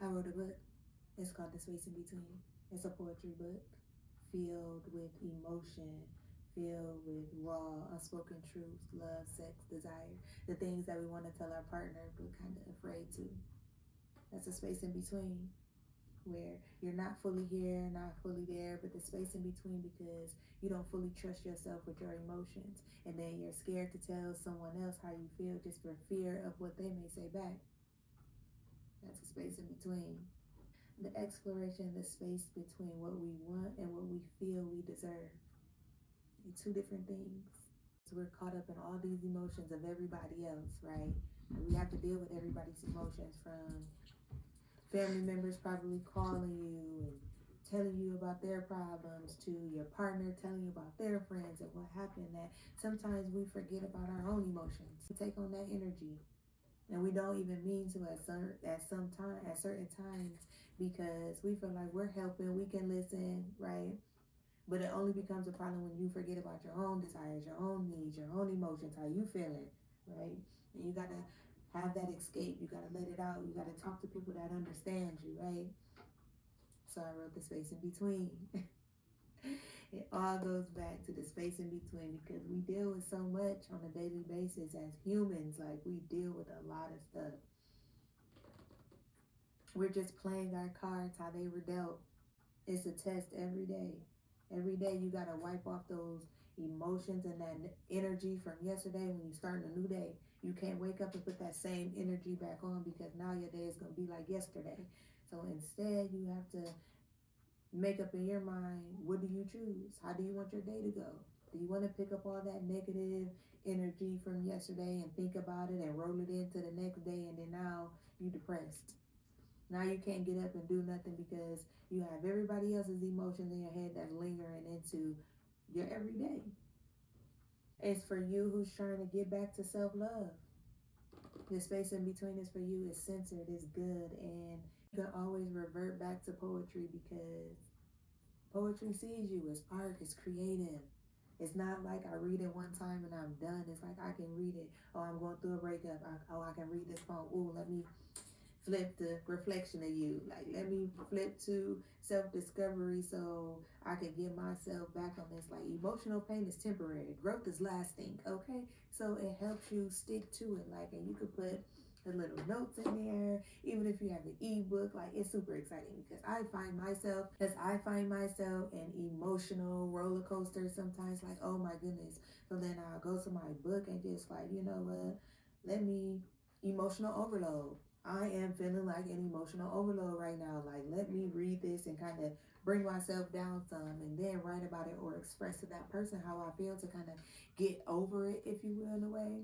I wrote a book. It's called The Space in Between. It's a poetry book filled with emotion, filled with raw, unspoken truths, love, sex, desire, the things that we want to tell our partner but kind of afraid to. That's a space in between where you're not fully here, not fully there, but the space in between because you don't fully trust yourself with your emotions. And then you're scared to tell someone else how you feel just for fear of what they may say back. That's a space in between. The exploration, the space between what we want and what we feel we deserve. It's two different things. We're caught up in all these emotions of everybody else, right? And we have to deal with everybody's emotions, from family members probably calling you and telling you about their problems to your partner telling you about their friends and what happened, that sometimes we forget about our own emotions. We take on that energy and we don't even mean to at certain times, because we feel like we're helping, we can listen, right? But it only becomes a problem when you forget about your own desires, your own needs, your own emotions, how you feeling, right? And you gotta have that escape. You gotta let it out. You gotta talk to people that understand you, right? So I wrote The Space in Between. It all goes back to the space in between because we deal with so much on a daily basis as humans. Like, we deal with a lot of stuff. We're just playing our cards how they were dealt. It's a test every day. Every day you gotta wipe off those emotions and that energy from yesterday when you start a new day. You can't wake up and put that same energy back on because now your day is gonna be like yesterday. So instead, you have to make up in your mind, what do you choose? How do you want your day to go? Do you want to pick up all that negative energy from yesterday and think about it and roll it into the next day, and then now you depressed? Now you can't get up and do nothing because you have everybody else's emotions in your head that's lingering into your everyday. It's for you who's trying to get back to self-love. The space in between is for you. It's censored, it's good, and you can always revert back to poetry because poetry sees you. It's art, it's creative. It's not like I read it one time and I'm done. It's like I can read it. Oh, I'm going through a breakup. I can read this poem. Oh, let me flip the reflection of you. Like, let me flip to self-discovery so I can get myself back on this. Like, emotional pain is temporary. Growth is lasting, okay? So it helps you stick to it. Like, and you could put the little notes in there, even if you have the ebook. Like, it's super exciting because I find myself in emotional roller coasters sometimes, like, oh my goodness. So then I'll go to my book and just like, you know what, let me emotional overload. I am feeling like an emotional overload right now. Like, let me read this and kind of bring myself down some and then write about it or express to that person how I feel to kind of get over it, if you will, in a way.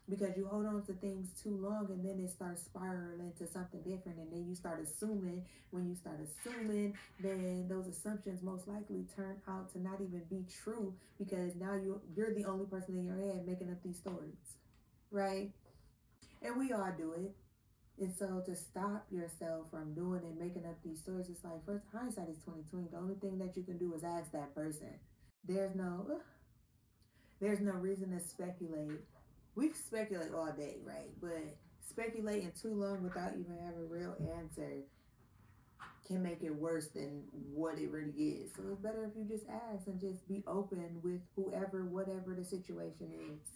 Because you hold on to things too long and then it starts spiraling to something different, and then you start assuming. When you start assuming, then those assumptions most likely turn out to not even be true, because now you're the only person in your head making up these stories, right? And we all do it. And so to stop yourself from doing and making up these stories, it's like, first, hindsight is 2020. The only thing that you can do is ask that person. There's no there's no reason to speculate. We speculate all day, right? But speculating too long without even having a real answer can make it worse than what it really is. So it's better if you just ask and just be open with whoever, whatever the situation is.